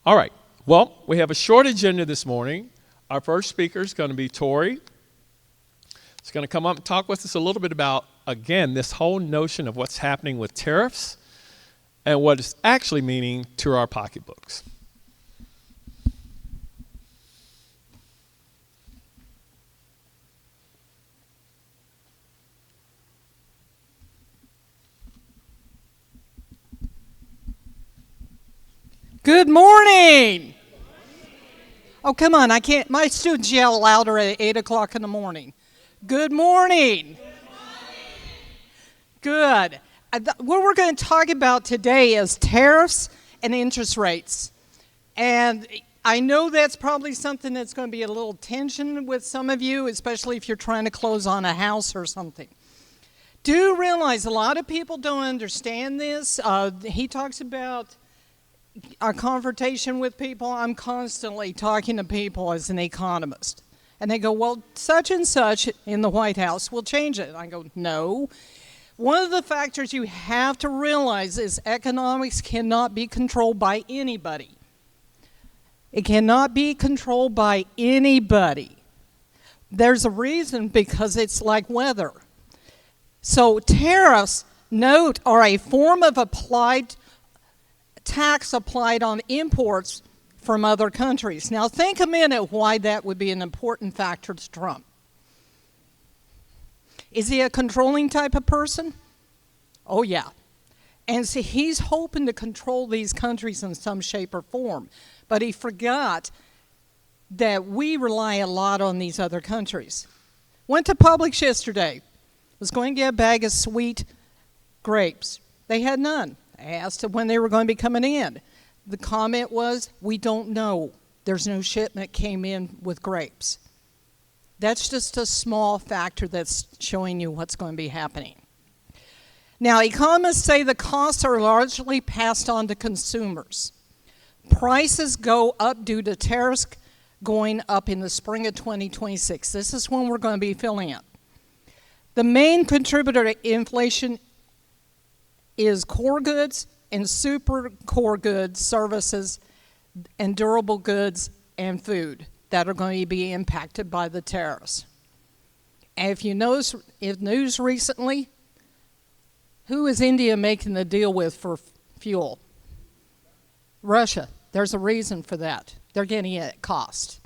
All right. Well, we have a short agenda this morning. Our first speaker is going to be Tory. He's going to come up and talk with us a little bit about, again, this whole notion of what's happening with tariffs and what it's actually meaning to our pocketbooks. Good morning. Oh, come on, I can't, my students yell louder at 8 o'clock in the morning. Good morning. Good. What we're going to talk about today is tariffs and interest rates. And I know that's probably something that's going to be a little tension with some of you, especially if you're trying to close on a house or something. Do realize a lot of people don't understand this. He talks about a confrontation with people. I'm constantly talking to people as an economist. And they go, well, such and such in the White House will change it. I go, no. One of the factors you have to realize is economics cannot be controlled by anybody. It cannot be controlled by anybody. There's a reason, because it's like weather. So tariffs, note, are a form of tax applied on imports from other countries. Now think a minute why that would be an important factor to Trump. Is he a controlling type of person? Oh yeah. And see, he's hoping to control these countries in some shape or form. But he forgot that we rely a lot on these other countries. Went to Publix yesterday. Was going to get a bag of sweet grapes. They had none. I asked them when they were going to be coming in. The comment was, we don't know. There's no shipment came in with grapes. That's just a small factor that's showing you what's going to be happening. Now, economists say the costs are largely passed on to consumers. Prices go up due to tariffs going up in the spring of 2026. This is when we're going to be feeling it. The main contributor to inflation is core goods and super core goods, services, and durable goods and food that are going to be impacted by the tariffs. And if you notice in news recently, who is India making the deal with for fuel? Russia. There's a reason for that. They're getting it at cost.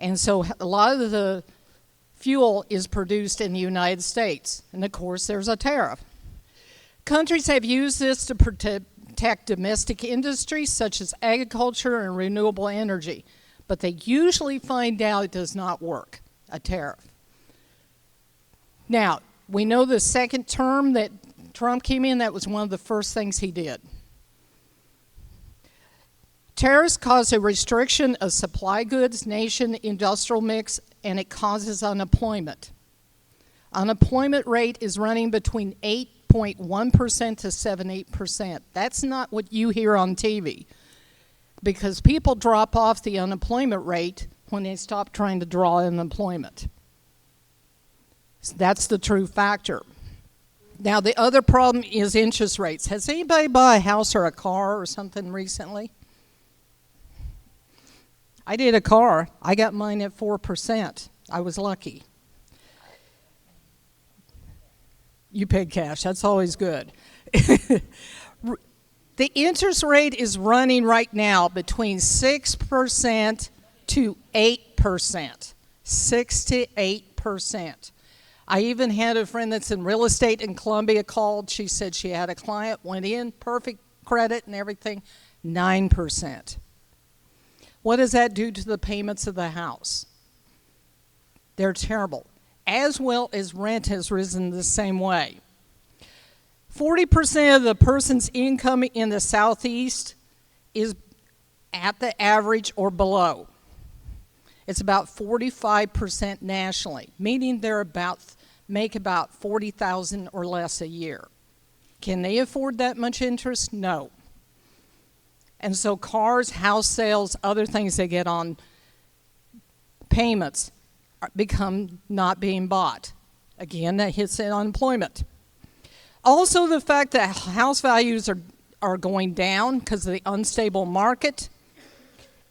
And so a lot of the fuel is produced in the United States. And of course, there's a tariff. Countries have used this to protect domestic industries such as agriculture and renewable energy, but they usually find out it does not work, a tariff. Now, we know the second term that Trump came in, that was one of the first things he did. Tariffs cause a restriction of supply goods, nation, industrial mix, and it causes unemployment. Unemployment rate is running between 8.1% to 7-8%. That's not what you hear on TV, because people drop off the unemployment rate when they stop trying to draw unemployment. So that's the true factor. Now, the other problem is interest rates. Has anybody bought a house or a car or something recently? I did a car. I got mine at 4%. I was lucky. You paid cash. That's always good. The interest rate is running right now between 6% to 8%. 6 to 8%. I even had a friend that's in real estate in Columbia called. She said she had a client, went in, perfect credit and everything, 9%. What does that do to the payments of the house? They're terrible. As well as rent has risen the same way. 40% of the person's income in the Southeast is at the average or below. It's about 45% nationally, meaning they're make about $40,000 or less a year. Can they afford that much interest? No. And so cars, house sales, other things they get on payments become not being bought. Again, that hits unemployment. Also, the fact that house values are going down because of the unstable market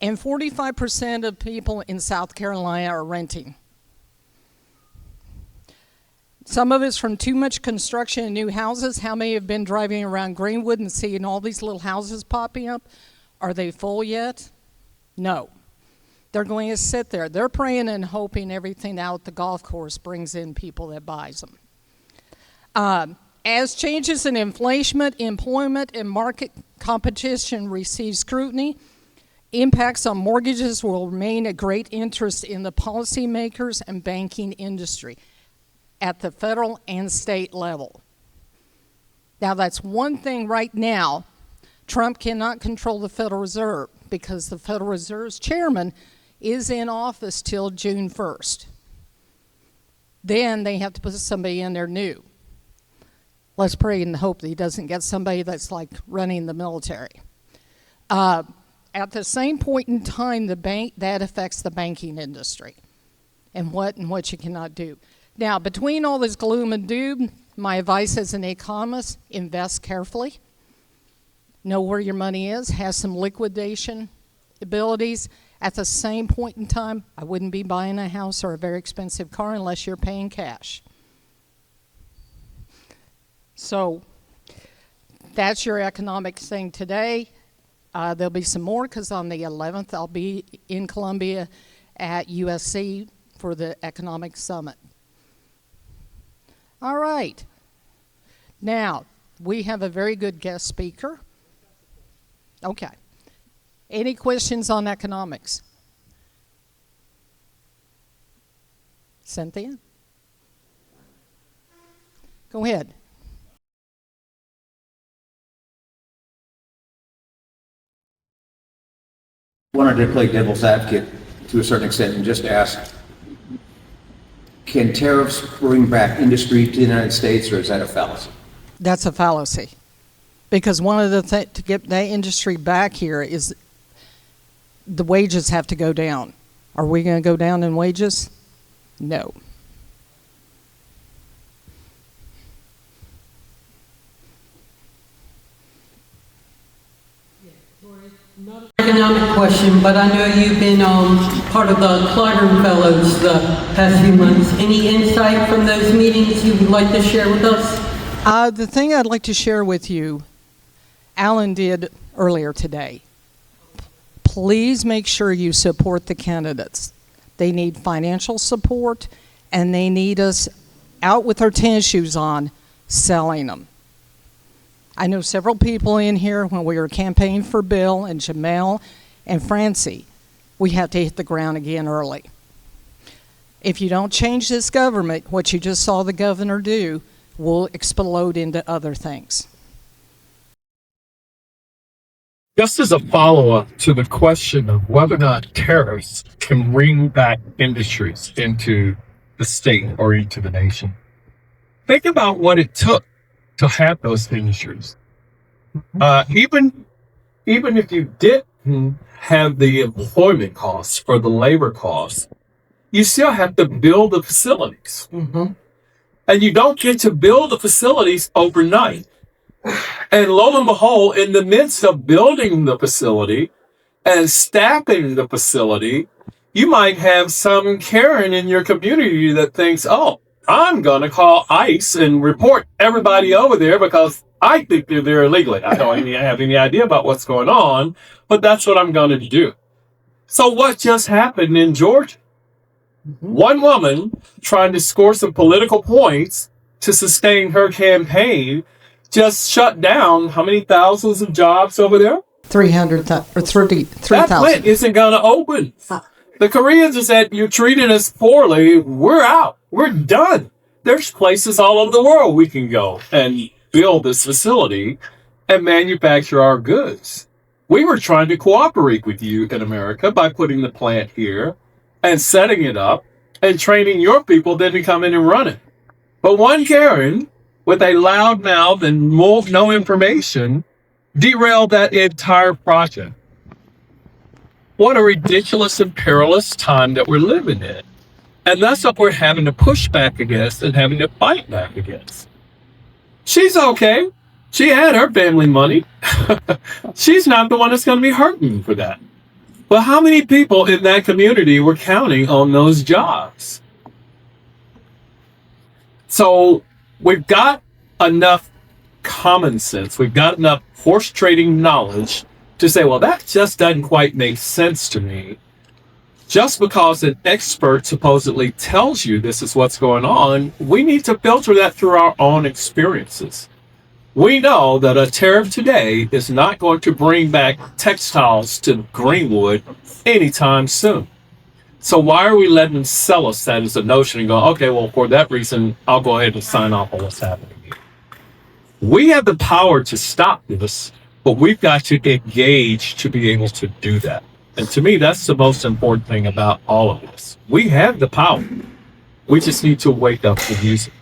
And 45% of people in South Carolina are renting. Some of it's from too much construction in new houses. How many have been driving around Greenwood and seeing all these little houses popping up? Are they full yet? No. They're going to sit there. They're praying and hoping everything out at the golf course brings in people that buys them. As changes in inflation, employment, and market competition receive scrutiny, impacts on mortgages will remain a great interest in the policymakers and banking industry at the federal and state level. Now, that's one thing right now. Trump cannot control the Federal Reserve because the Federal Reserve's chairman is in office till June 1st. Then they have to put somebody in there new. Let's pray and hope that he doesn't get somebody that's like running the military. At the same point in time, that affects the banking industry and what you cannot do. Now, between all this gloom and doom, my advice as an economist, invest carefully. Know where your money is, have some liquidation abilities. At the same point in time, I wouldn't be buying a house or a very expensive car unless you're paying cash. So that's your economics thing today. There'll be some more because on the 11th I'll be in Columbia at USC for the Economic Summit. All right. Now, we have a very good guest speaker. Okay. Any questions on economics? Cynthia? Go ahead. Wanted to play devil's advocate to a certain extent and just ask, can tariffs bring back industry to the United States, or is that a fallacy? That's a fallacy. Because one of the things to get that industry back here is the wages have to go down. Are we going to go down in wages? No. Not an economic question, but I know you've been part of the Clyburn Fellows the past few months. Any insight from those meetings you would like to share with us? The thing I'd like to share with you, Alan did earlier today. Please make sure you support the candidates. They need financial support, and they need us out with our tennis shoes on selling them. I know several people in here when we were campaigning for Bill and Jamel and Francie, we have to hit the ground again early. If you don't change this government, what you just saw the governor do will explode into other things. Just as a follow-up to the question of whether or not tariffs can bring back industries into the state or into the nation, think about what it took to have those industries. Even if you didn't have the employment costs or the labor costs, you still have to build the facilities. Mm-hmm. And you don't get to build the facilities overnight. And lo and behold, in the midst of building the facility and staffing the facility, you might have some Karen in your community that thinks, oh, I'm going to call ICE and report everybody over there because I think they're there illegally. I don't have any idea about what's going on, but that's what I'm going to do. So what just happened in Georgia? One woman trying to score some political points to sustain her campaign just shut down how many thousands of jobs over there? 300,000 or 33,000. That plant isn't going to open. The Koreans have said, you treated us poorly, we're out. We're done. There's places all over the world we can go and build this facility and manufacture our goods. We were trying to cooperate with you in America by putting the plant here and setting it up and training your people then to come in and run it. But one Karen with a loud mouth and no information derailed that entire project. What a ridiculous and perilous time that we're living in. And that's what we're having to push back against and having to fight back against. She's okay. She had her family money. She's not the one that's going to be hurting for that. But how many people in that community were counting on those jobs? So we've got enough common sense, we've got enough horse trading knowledge to say, well, that just doesn't quite make sense to me. Just because an expert supposedly tells you this is what's going on, we need to filter that through our own experiences. We know that a tariff today is not going to bring back textiles to Greenwood anytime soon. So why are we letting them sell us that as a notion and go, okay, well, for that reason, I'll go ahead and sign off on what's happening here. We have the power to stop this, but we've got to engage to be able to do that. And to me, that's the most important thing about all of this. We have the power. We just need to wake up and use it.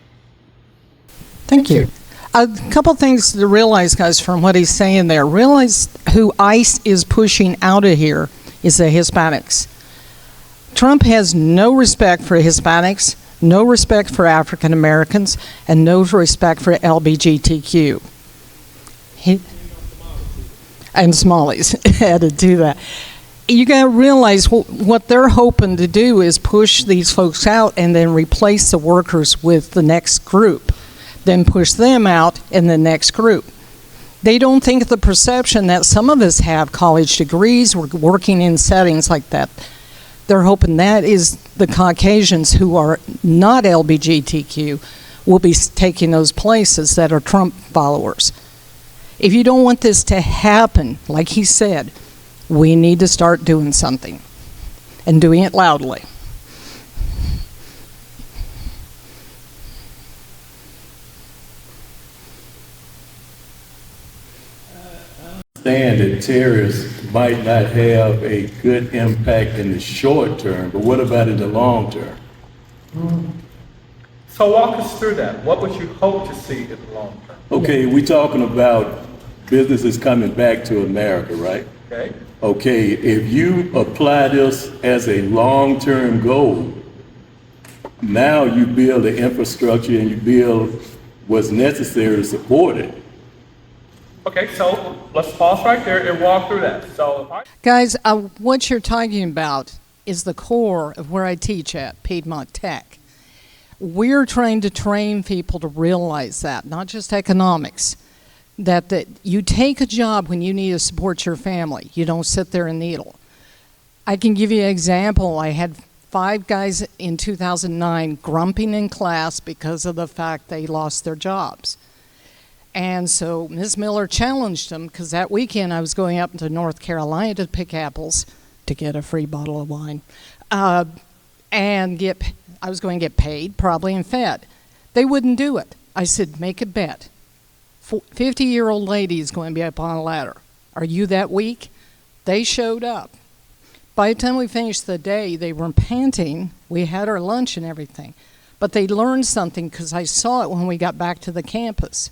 Thank you. A couple things to realize, guys, from what he's saying there. Realize who ICE is pushing out of here is the Hispanics. Trump has no respect for Hispanics, no respect for African Americans, and no respect for LGBTQ. And Somalis had to do that. You got to realize what they're hoping to do is push these folks out and then replace the workers with the next group, then push them out in the next group. They don't think of the perception that some of us have college degrees, we're working in settings like that. They're hoping that is the Caucasians who are not LGBTQ will be taking those places that are Trump followers. If you don't want this to happen, like he said, we need to start doing something and doing it loudly. Understand that tariffs might not have a good impact in the short term, but what about in the long term? So walk us through that. What would you hope to see in the long term? Okay, we're talking about businesses coming back to America, right? Okay. Okay, if you apply this as a long-term goal, now you build the infrastructure and you build what's necessary to support it. Okay, so let's pause right there and walk through that. So, Guys, what you're talking about is the core of where I teach at Piedmont Tech. We're trying to train people to realize that, not just economics, that you take a job when you need to support your family. You don't sit there and needle. I can give you an example. I had 5 guys in 2009 grumping in class because of the fact they lost their jobs. And so Ms. Miller challenged them because that weekend I was going up to North Carolina to pick apples to get a free bottle of wine and I was going to get paid, probably, and fed. They wouldn't do it. I said, make a bet. 50-year-old lady is going to be up on a ladder. Are you that weak? They showed up. By the time we finished the day, they were panting. We had our lunch and everything. But they learned something because I saw it when we got back to the campus.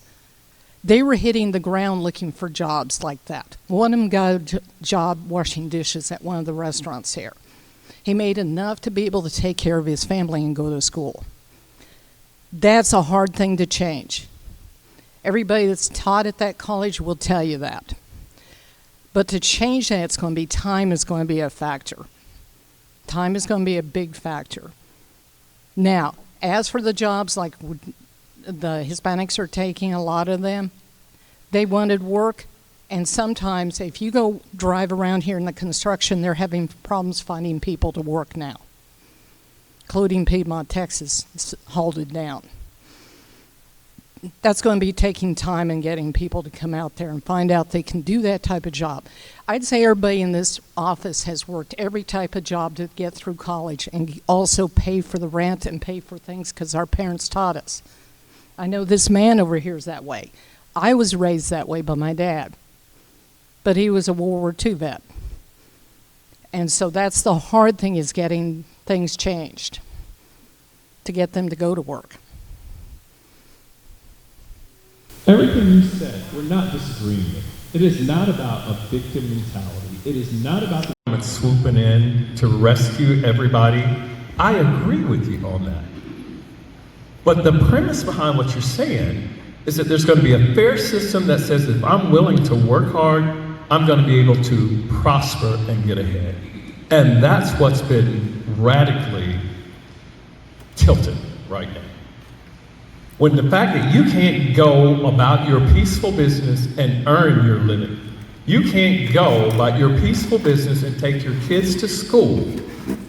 They were hitting the ground looking for jobs like that. One of them got a job washing dishes at one of the restaurants here. He made enough to be able to take care of his family and go to school. That's a hard thing to change. Everybody that's taught at that college will tell you that. But to change that, it's going to be time is going to be a factor. Time is going to be a big factor. Now, as for the jobs like the Hispanics are taking, a lot of them, they wanted work, and sometimes if you go drive around here in the construction, they're having problems finding people to work now, including Piedmont, Texas, halted down. That's going to be taking time and getting people to come out there and find out they can do that type of job. I'd say everybody in this office has worked every type of job to get through college and also pay for the rent and pay for things because our parents taught us. I know this man over here is that way. I was raised that way by my dad, but he was a World War II vet. And so that's the hard thing, is getting things changed to get them to go to work. Everything you said, we're not disagreeing with. It is not about a victim mentality. It is not about the government swooping in to rescue everybody. I agree with you on that. But the premise behind what you're saying is that there's going to be a fair system that says if I'm willing to work hard, I'm going to be able to prosper and get ahead. And that's what's been radically tilted right now. When the fact that you can't go about your peaceful business and earn your living, you can't go about your peaceful business and take your kids to school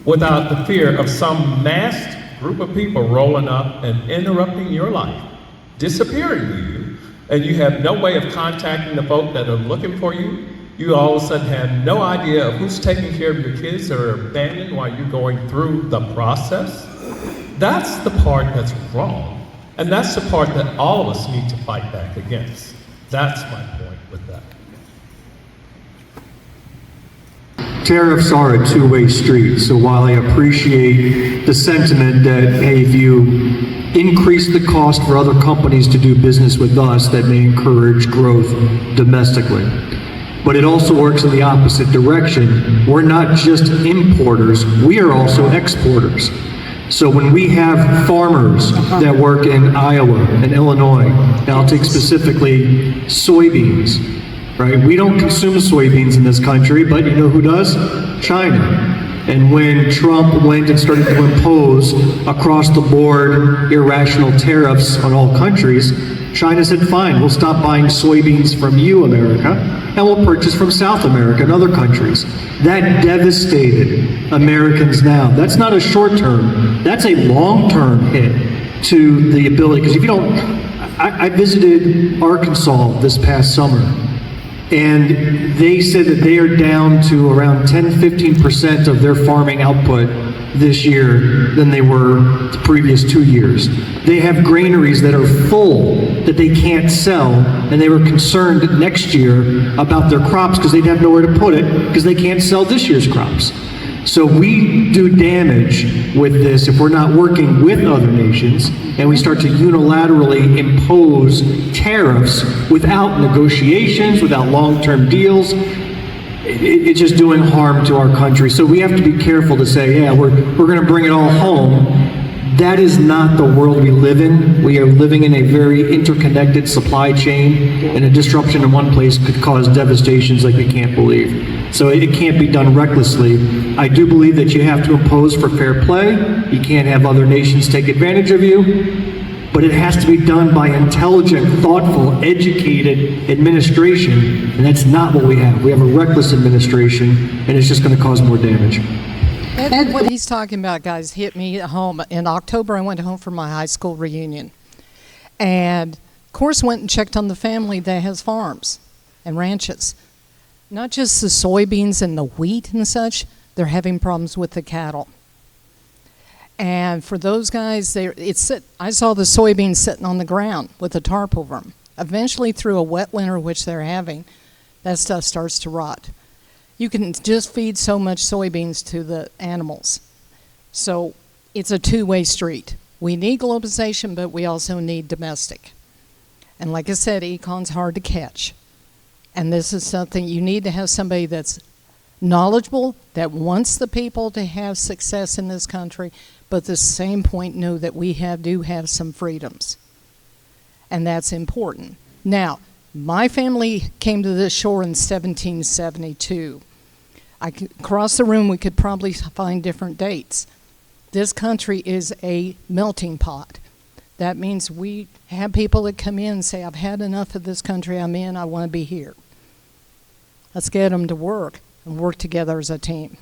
without the fear of some masked group of people rolling up and interrupting your life, disappearing you, and you have no way of contacting the folk that are looking for you. You all of a sudden have no idea of who's taking care of your kids that are abandoned while you're going through the process. That's the part that's wrong. And that's the part that all of us need to fight back against. That's my point with that. Tariffs are a two-way street, so while I appreciate the sentiment that, hey, if you increase the cost for other companies to do business with us, that may encourage growth domestically. But it also works in the opposite direction. We're not just importers, we are also exporters. So when we have farmers that work in Iowa and Illinois, and I'll take specifically soybeans, right? We don't consume soybeans in this country, but you know who does? China. And when Trump went and started to impose across the board irrational tariffs on all countries, China said, fine, we'll stop buying soybeans from you, America, and we'll purchase from South America and other countries. That devastated Americans now. That's not a short term, that's a long-term hit to the ability, because if you don't, I visited Arkansas this past summer, and they said that they are down to around 10-15% of their farming output this year than they were the previous 2 years. They have granaries that are full that they can't sell, and they were concerned next year about their crops because they'd have nowhere to put it because they can't sell this year's crops. So we do damage with this if we're not working with other nations and we start to unilaterally impose tariffs without negotiations, without long-term deals. It's just doing harm to our country. So we have to be careful to say, yeah, we're going to bring it all home. That is not the world we live in. We are living in a very interconnected supply chain, and a disruption in one place could cause devastations like we can't believe. So it can't be done recklessly. I do believe that you have to impose for fair play. You can't have other nations take advantage of you, but it has to be done by intelligent, thoughtful, educated administration, and that's not what we have. We have a reckless administration, and it's just going to cause more damage. And what he's talking about, guys, hit me at home. In October, I went home for my high school reunion. And, of course, went and checked on the family that has farms and ranches. Not just the soybeans and the wheat and such, they're having problems with the cattle. And for those guys, I saw the soybeans sitting on the ground with a tarp over them. Eventually, through a wet winter, which they're having, that stuff starts to rot. You can just feed so much soybeans to the animals. So it's a two-way street. We need globalization, but we also need domestic. And like I said, econ's hard to catch. And this is something you need to have somebody that's knowledgeable, that wants the people to have success in this country, but at the same point know that we do have some freedoms. And that's important. Now, my family came to this shore in 1772. Across the room, we could probably find different dates. This country is a melting pot. That means we have people that come in and say, I've had enough of this country I'm in, I want to be here. Let's get them to work and work together as a team.